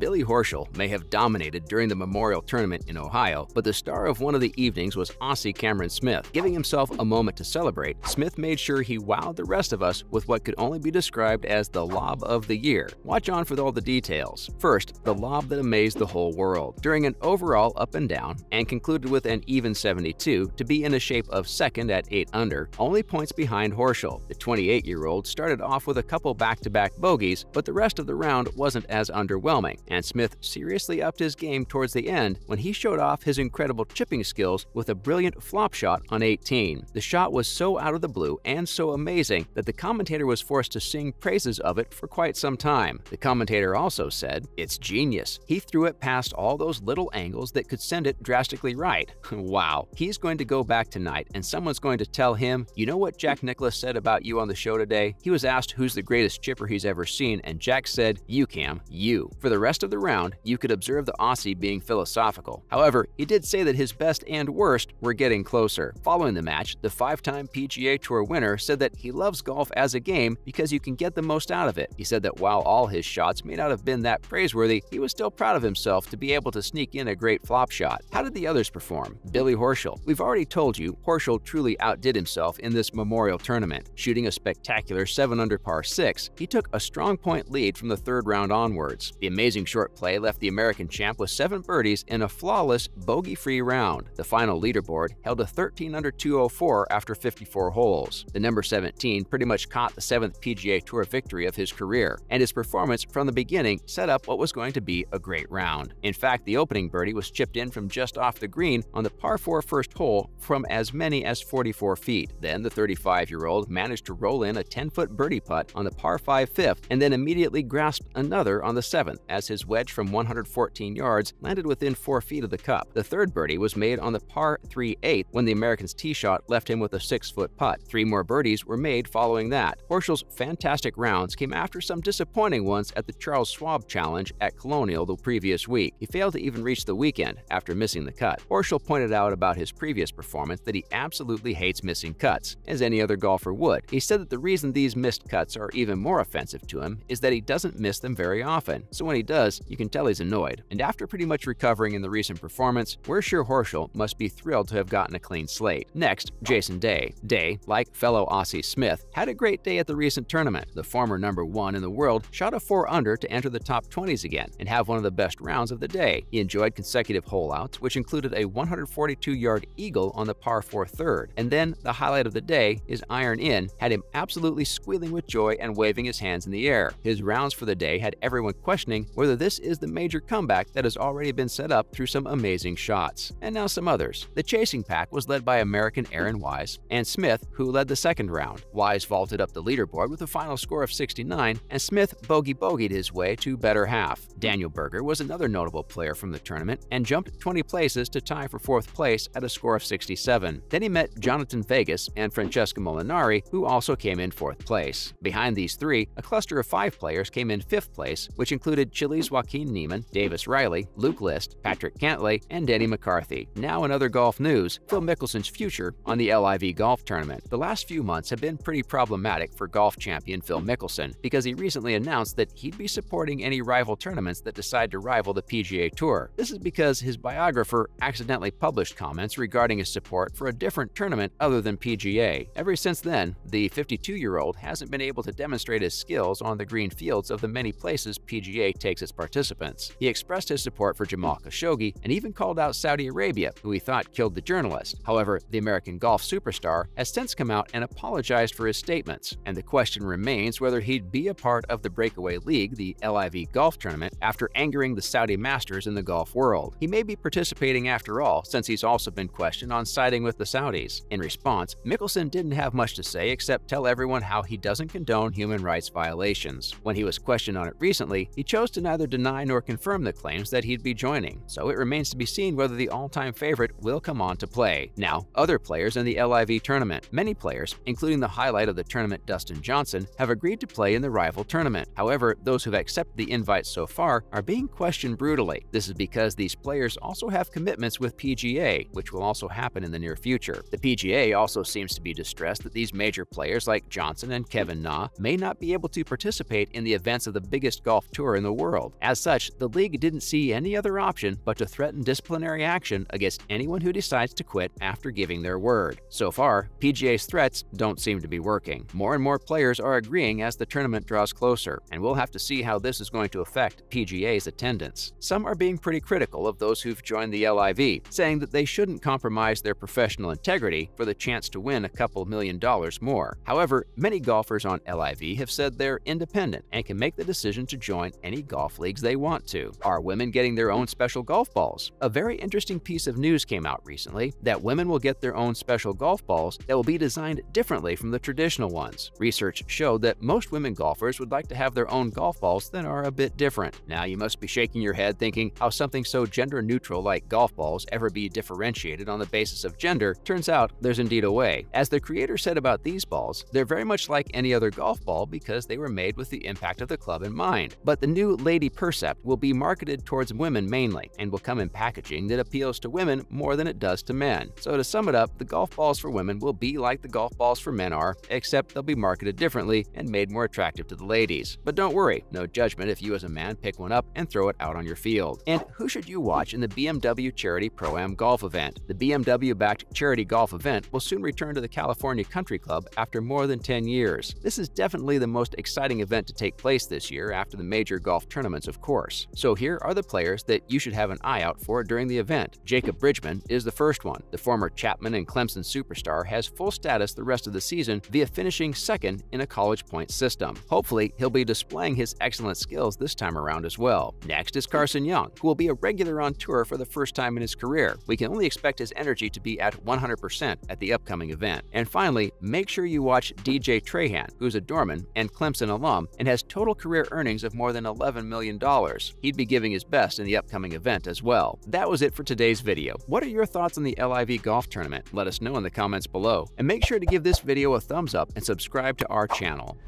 Billy Horschel may have dominated during the Memorial Tournament in Ohio, but the star of one of the evenings was Aussie Cameron Smith. Giving himself a moment to celebrate, Smith made sure he wowed the rest of us with what could only be described as the lob of the year. Watch on for all the details. First, the lob that amazed the whole world. During an overall up and down, and concluded with an even 72 to be in the shape of second at 8 under, only points behind Horschel. The 28-year-old started off with a couple back-to-back bogeys, but the rest of the round wasn't as underwhelming, and Smith seriously upped his game towards the end when he showed off his incredible chipping skills with a brilliant flop shot on 18. The shot was so out of the blue and so amazing that the commentator was forced to sing praises of it for quite some time. The commentator also said, "It's genius. He threw it past all those little angles that could send it drastically right." Wow. He's going to go back tonight and someone's going to tell him, "You know what Jack Nicklaus said about you on the show today?" He was asked who's the greatest chipper he's ever seen, and Jack said, "You, Cam, you." For the rest of the round, you could observe the Aussie being philosophical. However, he did say that his best and worst were getting closer. Following the match, the 5-time PGA Tour winner said that he loves golf as a game because you can get the most out of it. He said that while all his shots may not have been that praiseworthy, he was still proud of himself to be able to sneak in a great flop shot. How did the others perform? Billy Horschel. We've already told you, Horschel truly outdid himself in this Memorial Tournament. Shooting a spectacular 7 under par 6, he took a strong point lead from the third round onwards. The amazing short play left the American champ with 7 birdies in a flawless, bogey-free round. The final leaderboard held a 13 under 204 after 54 holes. The number 17 pretty much caught the 7th PGA Tour victory of his career, and his performance from the beginning set up what was going to be a great round. In fact, the opening birdie was chipped in from just off the green on the par 4 first hole from as many as 44 feet. Then the 35-year-old managed to roll in a 10-foot birdie putt on the par 5 fifth and then immediately grasped another on the 7th as his wedge from 114 yards landed within 4 feet of the cup. The third birdie was made on the par 3 8th when the American's tee shot left him with a 6-foot putt. 3 more birdies were made following that. Horschel's fantastic rounds came after some disappointing ones at the Charles Schwab Challenge at Colonial the previous week. He failed to even reach the weekend after missing the cut. Horschel pointed out about his previous performance that he absolutely hates missing cuts, as any other golfer would. He said that the reason these missed cuts are even more offensive to him is that he doesn't miss them very often, so when he does, you can tell he's annoyed. And after pretty much recovering in the recent performance, we're sure Horschel must be thrilled to have gotten a clean slate. Next, Jason Day. Day, like fellow Aussie Smith, had a great day at the recent tournament. The former number 1 in the world shot a 4 under to enter the top 20s again and have one of the best rounds of the day. He enjoyed consecutive hole-outs, which included a 142-yard eagle on the par 4 third, and then the highlight of the day, his iron in, had him absolutely squealing with joy and waving his hands in the air. His rounds for the day had everyone questioning whether this is the major comeback that has already been set up through some amazing shots. And now some others. The chasing pack was led by American Aaron Wise and Smith, who led the second round. Wise vaulted up the leaderboard with a final score of 69, and Smith bogeyed his way to better half. Daniel Berger was another notable player from the tournament and jumped 20 places to tie for 4th place at a score of 67. Then he met Jonathan Vegas and Francesco Molinari, who also came in 4th place. Behind these 3, a cluster of 5 players came in 5th place, which included Chile's Joaquin Niemann, Davis Riley, Luke List, Patrick Cantlay, and Denny McCarthy. Now in other golf news, Phil Mickelson's future on the LIV Golf Tournament. The last few months have been pretty problematic for golf champion Phil Mickelson because he recently announced that he'd be supporting any rival tournaments that decide to rival the PGA Tour. This is because his biographer accidentally published comments regarding his support for a different tournament other than PGA. Ever since then, the 52-year-old hasn't been able to demonstrate his skills on the green fields of the many places PGA takes its participants. He expressed his support for Jamal Khashoggi and even called out Saudi Arabia, who he thought killed the journalist. However, the American golf superstar has since come out and apologized for his statements, and the question remains whether he'd be a part of the breakaway league, the LIV Golf Tournament, after angering the Saudi masters in the golf world. He may be participating after all, since he's also been questioned on siding with the Saudis. In response, Mickelson didn't have much to say except tell everyone how he doesn't condone human rights violations. When he was questioned on it recently, he chose to neither deny nor confirm the claims that he'd be joining, so it remains to be seen whether the all-time favorite will come on to play. Now, other players in the LIV tournament. Many players, including the highlight of the tournament Dustin Johnson, have agreed to play in the rival tournament. However, those who've accepted the invite so far are being questioned brutally. This is because these players also have commitments with PGA, which will also happen in the near future. The PGA also seems to be distressed that these major players like Johnson and Kevin Na may not be able to participate in the events of the biggest golf tour in the world. field. As such, the league didn't see any other option but to threaten disciplinary action against anyone who decides to quit after giving their word. So far, PGA's threats don't seem to be working. More and more players are agreeing as the tournament draws closer, and we'll have to see how this is going to affect PGA's attendance. Some are being pretty critical of those who've joined the LIV, saying that they shouldn't compromise their professional integrity for the chance to win a couple $1,000,000 more. However, many golfers on LIV have said they're independent and can make the decision to join any golf leagues they want to. Are women getting their own special golf balls? A very interesting piece of news came out recently that women will get their own special golf balls that will be designed differently from the traditional ones. Research showed that most women golfers would like to have their own golf balls that are a bit different. Now you must be shaking your head thinking how something so gender neutral like golf balls ever be differentiated on the basis of gender. Turns out there's indeed a way. As the creator said about these balls, they're very much like any other golf ball because they were made with the impact of the club in mind. But the new Lady Percept will be marketed towards women mainly and will come in packaging that appeals to women more than it does to men. So to sum it up, the golf balls for women will be like the golf balls for men are, except they'll be marketed differently and made more attractive to the ladies. But don't worry, no judgment if you as a man pick one up and throw it out on your field. And who should you watch in the BMW Charity ProAm golf event? The BMW-backed charity golf event will soon return to the California Country Club after more than 10 years. This is definitely the most exciting event to take place this year after the major golf tournaments, of course. So here are the players that you should have an eye out for during the event. Jacob Bridgman is the first one. The former Chapman and Clemson superstar has full status the rest of the season via finishing second in a college points system. Hopefully, he'll be displaying his excellent skills this time around as well. Next is Carson Young, who will be a regular on tour for the first time in his career. We can only expect his energy to be at 100% at the upcoming event. And finally, make sure you watch DJ Trahan, who's a Dorman and Clemson alum and has total career earnings of more than $11 million. He'd be giving his best in the upcoming event as well. That was it for today's video. What are your thoughts on the LIV golf tournament? Let us know in the comments below. And make sure to give this video a thumbs up and subscribe to our channel.